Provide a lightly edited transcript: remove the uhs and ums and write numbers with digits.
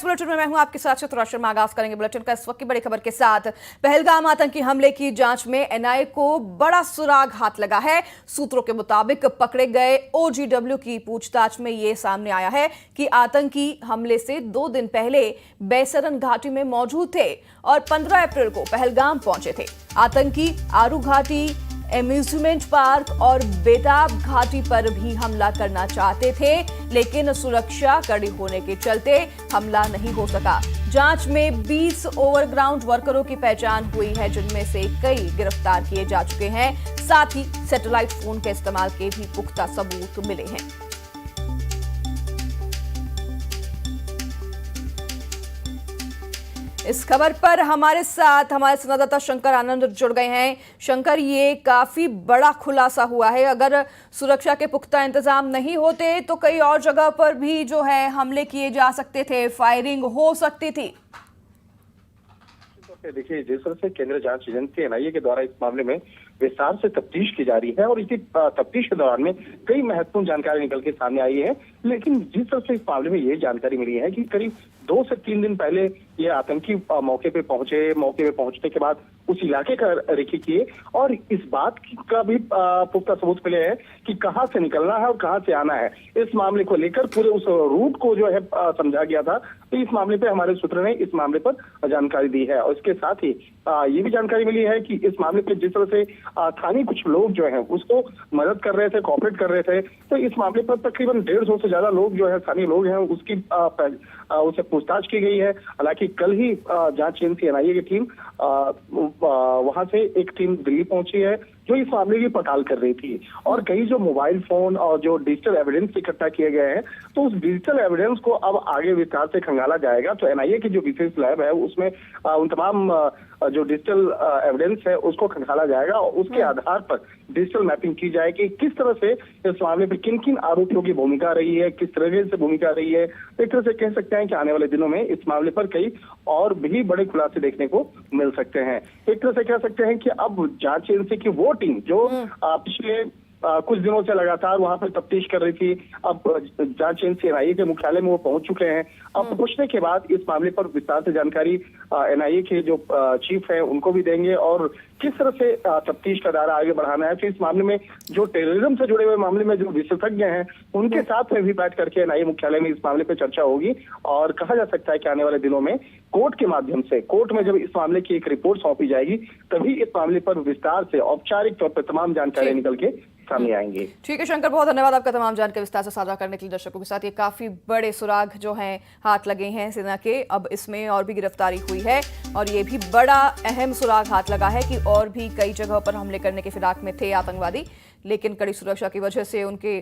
Bulletin में मैं हूं आपके साथ चित्रा शर्मा। आगाज करेंगे बुलेटिन का इस वक्त की बड़ी खबर के साथ। पहलगाम आतंकी हमले की जांच में एनआईए को बड़ा सुराग हाथ लगा है। सूत्रों के मुताबिक पकड़े गए ओजीडब्ल्यू की पूछताछ में यह सामने आया है कि आतंकी हमले से 2 दिन पहले बैसरन घाटी में मौजूद थे और 15 अप्रैल को पहलगाम पहुंचे थे। आतंकी आरू घाटी, एम्यूजमेंट पार्क और बेताब घाटी पर भी हमला करना चाहते थे, लेकिन सुरक्षा कड़ी होने के चलते हमला नहीं हो सका। जांच में 20 ओवरग्राउंड वर्करों की पहचान हुई है, जिनमें से कई गिरफ्तार किए जा चुके हैं। साथ ही सैटेलाइट फोन के इस्तेमाल के भी पुख्ता सबूत मिले हैं। इस खबर पर हमारे साथ हमारे संवाददाता शंकर आनंद जुड़ गए हैं। शंकर, ये काफी बड़ा खुलासा हुआ है। अगर सुरक्षा के पुख्ता इंतजाम नहीं होते तो कई और जगह पर भी जो है हमले किए जा सकते थे, फायरिंग हो सकती थी। देखिए, जिस तरह से केंद्रीय जांच एजेंसी एनआईए के द्वारा इस मामले में विस्तार से तफ्तीश की जा रही है और इसी तफ्तीश के दौरान में कई महत्वपूर्ण जानकारी निकल के सामने आई है, लेकिन जिस तरह से इस मामले में ये जानकारी मिली है कि करीब 2 से 3 दिन पहले ये आतंकी मौके पे पहुंचने के बाद उस इलाके का रेकी किए और इस बात का भी पुख्ता सबूत मिले हैं कि कहां से निकलना है और कहां से आना है। इस मामले को लेकर पूरे उस रूट को जो है समझा गया था। तो इस मामले पे हमारे सूत्रों ने इस मामले पर जानकारी दी है और इसके साथ ही ये भी जानकारी मिली है कि इस मामले पे जिस तरह से स्थानीय कुछ लोग जो है उसको मदद कर रहे थे, कॉपरेट कर रहे थे, तो इस मामले पर तकरीबन 150 से ज्यादा लोग जो है स्थानीय लोग हैं उसकी उससे पूछताछ की गई है। हालांकि कल ही जांच एजेंसी एनआईए की टीम वहां से एक टीम दिल्ली पहुंची है जो इस मामले की पड़ताल कर रही थी और कई जो मोबाइल फोन और जो डिजिटल एविडेंस इकट्ठा किए गए हैं, तो उस डिजिटल एविडेंस को अब आगे विस्तार से खंगाला जाएगा। तो एनआईए की जो विशेष लैब है उसमें उन तमाम जो डिजिटल एविडेंस है उसको खंगाला जाएगा और उसके आधार पर डिजिटल मैपिंग की जाएगी। किस तरह से इस मामले में किन किन आरोपियों की भूमिका रही है, किस तरह से भूमिका रही है, एक तरह से कह सकते हैं कि आने वाले दिनों में इस मामले पर कई और भी बड़े खुलासे देखने को मिल सकते हैं। एक तरह से कह सकते हैं कि अब जांच एजेंसी की वो टीम जो पिछले कुछ दिनों से लगातार वहां पर तफ्तीश कर रही थी, अब जांच एजेंसी एनआईए के मुख्यालय में वो पहुंच चुके हैं। अब पहुंचने के बाद इस मामले पर विस्तार से जानकारी एनआईए के जो चीफ हैं उनको भी देंगे और किस तरह से तफ्तीश का दायरा आगे बढ़ाना है। फिर इस मामले में जो टेररिज्म से जुड़े हुए मामले में जो विशेषज्ञ हैं उनके साथ में भी बैठ करके एनआईए मुख्यालय में इस मामले पर चर्चा होगी और कहा जा सकता है कि आने वाले दिनों में कोर्ट के माध्यम से, कोर्ट में जब इस मामले की एक रिपोर्ट सौंपी जाएगी तभी इस मामले पर विस्तार से औपचारिक तौर पर तमाम जानकारी निकल के सामने आएंगे। ठीक है शंकर, बहुत धन्यवाद आपका तमाम जानकारी विस्तार से साझा करने के लिए दर्शकों के साथ। ये काफी बड़े सुराग जो हैं हाथ लगे हैं सेना के। अब इसमें और भी गिरफ्तारी हुई है और ये भी बड़ा अहम सुराग हाथ लगा है कि और भी कई जगहों पर हमले करने के फिराक में थे आतंकवादी, लेकिन कड़ी सुरक्षा की वजह से उनके